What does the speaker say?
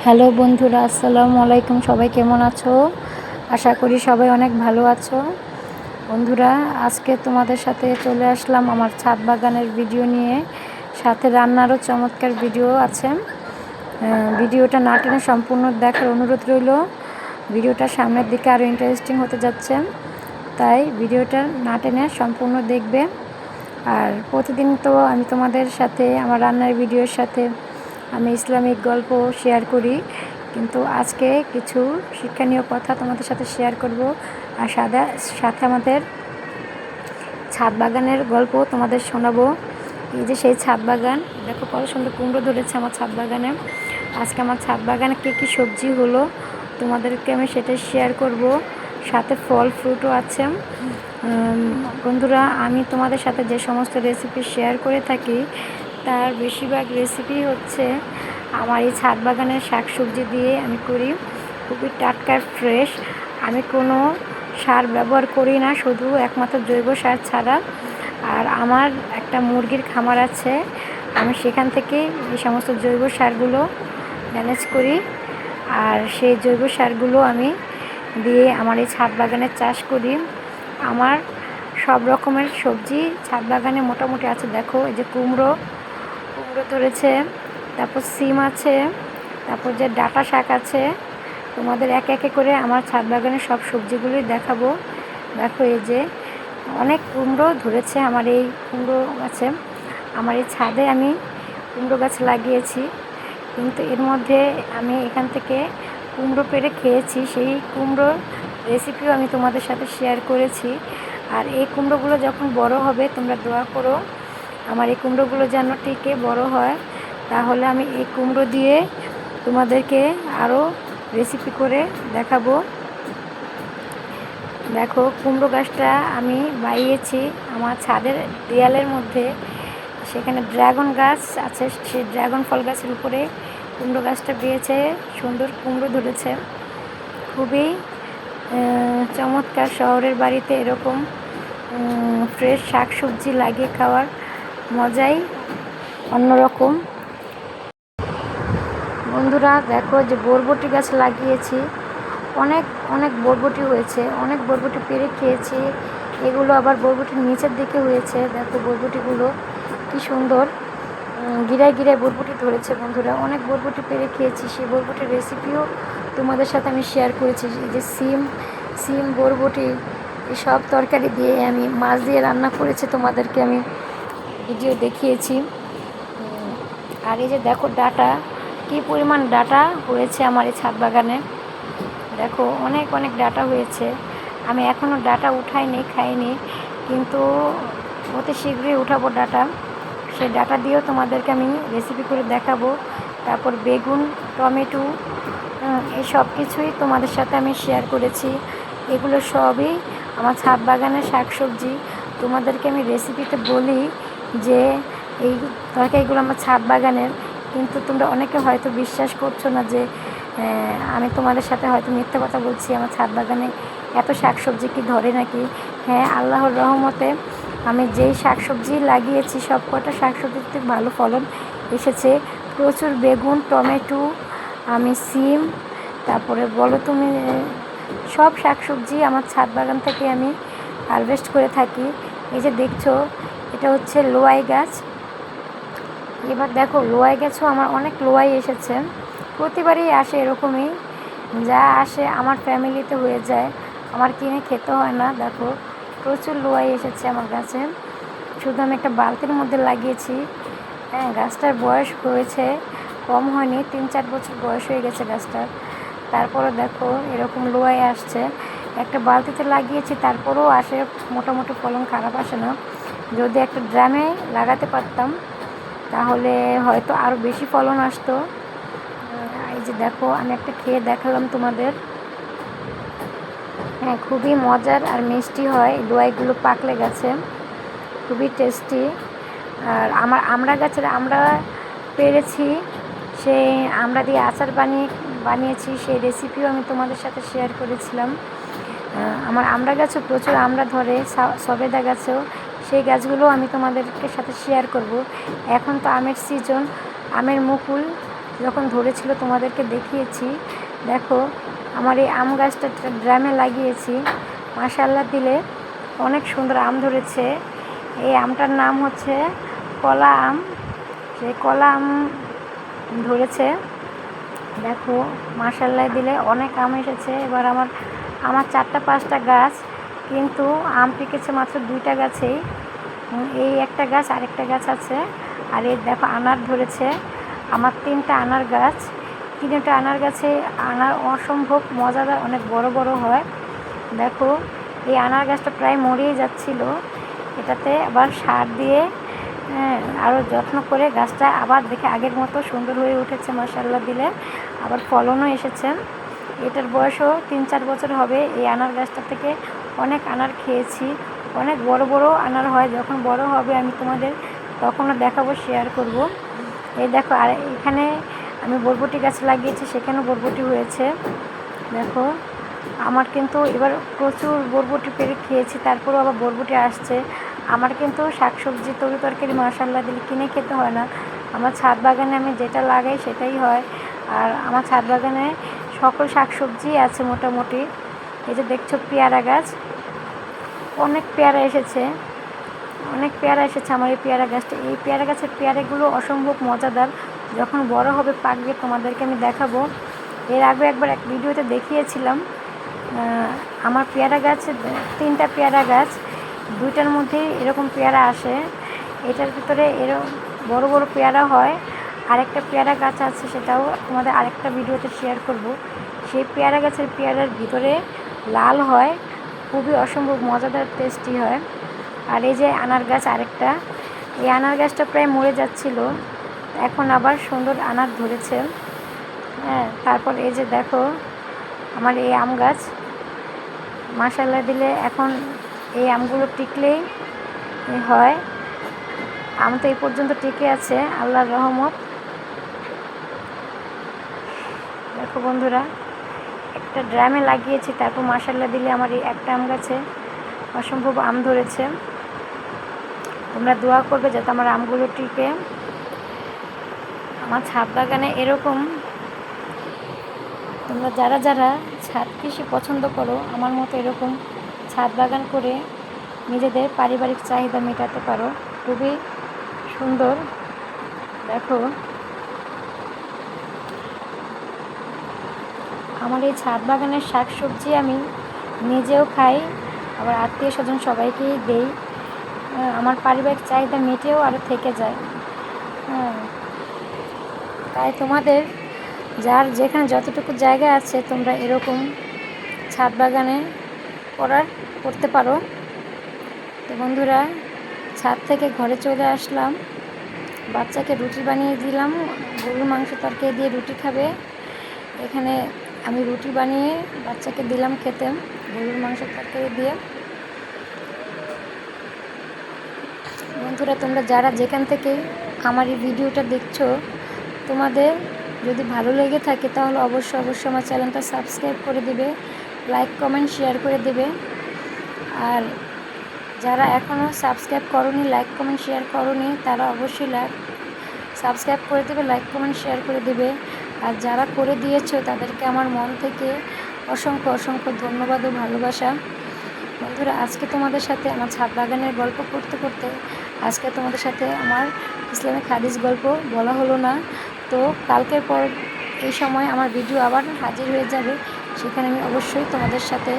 Hello বন্ধুরা, আসসালামু আলাইকুম। সবাই কেমন আছো? আশা করি সবাই অনেক ভালো আছো। বন্ধুরা, আজকে তোমাদের সাথে চলে আসলাম আমার ছাদ বাগানের ভিডিও নিয়ে। সাথে রান্নারও চমৎকার ভিডিও আছে। ভিডিওটা না টেনে সম্পূর্ণ দেখার অনুরোধ রইল। ভিডিওটা সামনের দিকে আরও ইন্টারেস্টিং হতে যাচ্ছে, তাই ভিডিওটা না টেনে সম্পূর্ণ দেখবে। আর প্রতিদিন তো আমি তোমাদের সাথে আমার রান্নার ভিডিওর সাথে আমি ইসলামিক গল্প শেয়ার করি, কিন্তু আজকে কিছু শিক্ষণীয় কথা তোমাদের সাথে শেয়ার করব। আর সাথে আমাদের ছাদ বাগানের গল্প তোমাদের শোনাবো। এই যে সেই ছাদ বাগান, দেখো কত সুন্দর কুমড়ো ধরেছে আমার ছাদ বাগানে। আজকে আমার ছাদ বাগানে কী সবজি হলো তোমাদেরকে আমি সেটাই শেয়ার করব। সাথে ফল ফ্রুটও আছে। বন্ধুরা, আমি তোমাদের সাথে যে সমস্ত রেসিপি শেয়ার করে থাকি তার বেশিরভাগ রেসিপি হচ্ছে আমার এই ছাদ বাগানের শাকসবজি দিয়ে আমি করি। খুবই টাটকা ফ্রেশ। আমি কোনো সার ব্যবহার করি না, শুধু একমাত্র জৈব সার ছাড়া। আর আমার একটা মুরগির খামার আছে, আমি সেখান থেকে এই সমস্ত জৈব সারগুলো ম্যানেজ করি। আর সেই জৈব সারগুলো আমি দিয়ে আমার এই ছাদ বাগানের চাষ করি। আমার সব রকমের সবজি ছাদ বাগানে মোটামুটি আছে। দেখো, এই যে কুমড়ো ধরেছে, তারপর সিম আছে, তারপর যে ডাঁটা শাক আছে। তোমাদের একে একে করে আমার ছাদ বাগানের সব সবজিগুলোই দেখাবো। দেখো, এই যে অনেক কুমড়ো ধরেছে আমার এই কুমড়ো গাছে। আমার এই ছাদে আমি কুমড়ো গাছ লাগিয়েছি, কিন্তু এর মধ্যে আমি এখান থেকে কুমড়ো পেড়ে খেয়েছি। সেই কুমড়োর রেসিপিও আমি তোমাদের সাথে শেয়ার করেছি। আর এই কুমড়োগুলো যখন বড় হবে, তোমরা দোয়া করো আমার এই কুমড়োগুলো যেন টিকে বড় হয়। তাহলে আমি এই কুমড়ো দিয়ে তোমাদেরকে আরও রেসিপি করে দেখাবো। দেখো, কুমড়ো গাছটা আমি বাইয়েছি আমার ছাদের দেয়ালের মধ্যে। সেখানে ড্রাগন গাছ আছে, সেই ড্রাগন ফল গাছের উপরে কুমড়ো গাছটা বেয়েছে, সুন্দর কুমড়ো ধরেছে। খুবই চমৎকার। শহরের বাড়িতে এরকম ফ্রেশ শাকসবজি লাগিয়ে খাওয়ার মজাই অন্যরকম। বন্ধুরা, দেখো যে বরবটি গাছ লাগিয়েছি, অনেক অনেক বরবটি হয়েছে, অনেক বরবটি পেরে খেয়েছি। এগুলো আবার বরবটির নিচের দিকে হয়েছে। দেখো বরবটিগুলো কি সুন্দর গিরায় গিরায় বরবটি ধরেছে। বন্ধুরা, অনেক বরবটি পেরে খেয়েছি। সেই বরবটির রেসিপিও তোমাদের সাথে আমি শেয়ার করেছি। এই যে সিম বরবটি এই সব তরকারি দিয়ে আমি মাছ দিয়ে রান্না করেছি, তোমাদেরকে আমি ভিডিও দেখিয়েছি। আর এই যে দেখো ডাঁটা, কী পরিমাণ ডাঁটা হয়েছে আমার এই ছাদ বাগানে। দেখো অনেক অনেক ডাঁটা হয়েছে। আমি এখনও ডাঁটা উঠাইনি, খাইনি, কিন্তু অতি শীঘ্রই উঠাবো ডাঁটা। সেই ডাঁটা দিয়েও তোমাদেরকে আমি রেসিপি করে দেখাবো। তারপর বেগুন, টমেটো, এই সব কিছুই তোমাদের সাথে আমি শেয়ার করেছি। এগুলো সবই আমার ছাদ বাগানের শাকসবজি। তোমাদেরকে আমি রেসিপিতে বলি যে এই তরকারিগুলো আমার ছাদ বাগানের, কিন্তু তোমরা অনেকে হয়তো বিশ্বাস করছো না যে আমি তোমাদের সাথে হয়তো মিথ্যে কথা বলছি। আমার ছাদ বাগানে এত শাকসবজি কি ধরে নাকি? হ্যাঁ, আল্লাহর রহমতে আমি যেই শাকসবজি লাগিয়েছি সব কটা শাকসবজিতে ভালো ফলন এসেছে। প্রচুর বেগুন, টমেটো, আমি সিম, তারপরে বলো তুমি, সব শাকসবজি আমার ছাদ বাগান থেকে আমি হারভেস্ট করে থাকি। এই যে দেখছো, এটা হচ্ছে লোয়াই গাছ। এবার দেখো, লোয়াই গাছও আমার অনেক লোয়াই এসেছে। প্রতিবারই আসে এরকমই, যা আসে আমার ফ্যামিলিতে হয়ে যায়, আমার কিনে খেতে হয় না। দেখো প্রচুর লোয়াই এসেছে আমার গাছে। শুধু আমি একটা বালতির মধ্যে লাগিয়েছি। হ্যাঁ, গাছটার বয়স হয়েছে, কম হয়নি, 3-4 বছর বয়স হয়ে গেছে গাছটার। তারপরে দেখো এরকম লোয়াই আসছে। একটা বালতিতে লাগিয়েছি, তারপরেও আসে, মোটামুটি ফলন খারাপ আসে না। যদি একটা ড্রামে লাগাতে পারতাম তাহলে হয়তো আরও বেশি ফলন আসতো। এই যে দেখো, আমি একটা খেয়ে দেখালাম তোমাদের। হ্যাঁ, খুবই মজার আর মিষ্টি হয় লোয়াইগুলো পাকলে গাছে, খুবই টেস্টি। আর আমার আমড়া গাছের আমড়া পেরেছি, সেই আমড়া দিয়ে আচার বানিয়েছি, সেই রেসিপিও আমি তোমাদের সাথে শেয়ার করেছিলাম। আমার আমড়া গাছও প্রচুর আমড়া ধরে, সবেদা গাছেও। সেই গাছগুলো আমি তোমাদেরকে সাথে শেয়ার করব। এখন তো আমের সিজন, আমের মুকুল যখন ধরেছিল তোমাদেরকে দেখিয়েছি। দেখো আমার এই আম গাছটা ড্রামে লাগিয়েছি, মাশাআল্লাহ দিলে অনেক সুন্দর আম ধরেছে। এই আমটার নাম হচ্ছে কলা আম। সেই কলা আম ধরেছে, দেখো মাশাআল্লাহ দিলে অনেক আম এসেছে। এবার আমার 4টা 5টা গাছ, কিন্তু আম টিকেছে মাত্র 2টা গাছেই। এই একটা গাছ, আরেকটা গাছ আছে। আর এই দেখো আনার ধরেছে আমার 3টা আনার গাছ। 3টা আনার গাছে আনার অসম্ভব মজাদার, অনেক বড় বড় হয়। দেখো এই আনার গাছটা প্রায় মরেই যাচ্ছিল, এটাতে আবার সার দিয়ে আরও যত্ন করে গাছটা আবার দেখে আগের মতো সুন্দর হয়ে উঠেছে মাশাআল্লাহ দিলে। আবার ফলনও এসেছে। এটার বয়সও 3-4 বছর হবে। এই আনার গাছটা থেকে অনেক আনার খেয়েছি, অনেক বড় বড় আনার হয়। যখন বড় হবে আমি তোমাদের তখনও দেখাবো, শেয়ার করব। এই দেখো আর এখানে আমি বরবটি গাছ লাগিয়েছি, সেখানেও বরবটি হয়েছে। দেখো আমার কিন্তু এবার প্রচুর বরবটি পেরে খেয়েছি, তারপরেও আবার বরবটি আসছে। আমার কিন্তু শাকসবজি তরি তরকারি মাশাআল্লাহ দিলে কিনে খেতে হয় না। আমার ছাদ বাগানে আমি যেটা লাগাই সেটাই হয়। আর আমার ছাদ বাগানে সকল শাকসবজি আছে মোটামুটি। এই যে দেখছো পেয়ারা গাছ, অনেক পেয়ারা এসেছে, অনেক পেয়ারা এসেছে আমার এই পেয়ারা গাছটা। এই পেয়ারা গাছের পেয়ারাগুলো অসম্ভব মজাদার। যখন বড় হবে পাকবে তোমাদেরকে আমি দেখাবো। এর আগে একবার এক ভিডিওতে দেখিয়েছিলাম আমার পেয়ারা গাছে 3টা পেয়ারা গাছ, 2টার মধ্যেই এরকম পেয়ারা আসে। এটার ভিতরে এরকম বড় বড় পেয়ারা হয়। আরেকটা পেয়ারা গাছ আছে, সেটাও তোমাদের আরেকটা ভিডিওতে শেয়ার করব। সেই পেয়ারা গাছের পেয়ারার ভিতরে লাল হয়, খুবই অসম্ভব মজাদার টেস্টি হয়। আর এই যে আনার গাছ আরেকটা, এই আনার গাছটা প্রায় মরে যাচ্ছিল, এখন আবার সুন্দর আনার ধরেছে। হ্যাঁ, তারপর এই যে দেখো আমার এই আম গাছ, মাশাআল্লাহ দিলে এখন এই আমগুলো টিকলেই হয়। আম তো এই পর্যন্ত টিকে আছে আল্লাহর রহমত। দেখো বন্ধুরা, একটা ড্রামে লাগিয়েছি, তারপর মাশাআল্লাহ দিলে আমার এই একটা আম গাছে অসম্ভব আম ধরেছে। তোমরা দোয়া করবে যাতে আমার আমগুলো টিকে। আমার ছাদ বাগানে এরকম তোমরা যারা যারা ছাদ কৃষি পছন্দ করো, আমার মতো এরকম ছাদ বাগান করে নিজেদের পারিবারিক চাহিদা মেটাতে পারো। খুবই সুন্দর। দেখো আমার এই ছাদ বাগানের শাকসবজি আমি নিজেও খাই, আবার আত্মীয় স্বজন সবাইকেই দেই। আমার পারিবারিক চাহিদা মেটেও আরও থেকে যায়। তাই তোমাদের যার যেখানে যতটুকু জায়গা আছে তোমরা এরকম ছাদ বাগানে করতে পারো। তো বন্ধুরা, ছাদ থেকে ঘরে চলে আসলাম, বাচ্চাকে রুটি বানিয়ে দিলাম। গরুর মাংস তরকারি দিয়ে রুটি খাবে। এখানে আমি রুটি বানিয়ে বাচ্চাকে দিলাম খেতে গরুর মাংস তরকারি দিয়ে। বন্ধুরা, তোমরা যারা যেখান থেকে আমার এই ভিডিওটা দেখছো, তোমাদের যদি ভালো লেগে থাকে তাহলে অবশ্যই আমার চ্যানেলটা সাবস্ক্রাইব করে দেবে, লাইক কমেন্ট শেয়ার করে দেবে। আর যারা এখনও সাবস্ক্রাইব করোনি, লাইক কমেন্ট শেয়ার করোনি, তারা অবশ্যই সাবস্ক্রাইব করে দেবে, লাইক কমেন্ট শেয়ার করে দেবে। আর যারা করে দিয়েছো তাদেরকে আমার মন থেকে অসংখ্য অসংখ্য ধন্যবাদ ও ভালোবাসা। বন্ধুরা, আজকে তোমাদের সাথে আমার ছাদ বাগানের গল্প করতে করতে আজকে তোমাদের সাথে আমার ইসলামিক হাদিস গল্প বলা হলো না। তো কালকের পর এই সময় আমার ভিডিও আবার হাজির হয়ে যাবে, সেখানে আমি অবশ্যই তোমাদের সাথে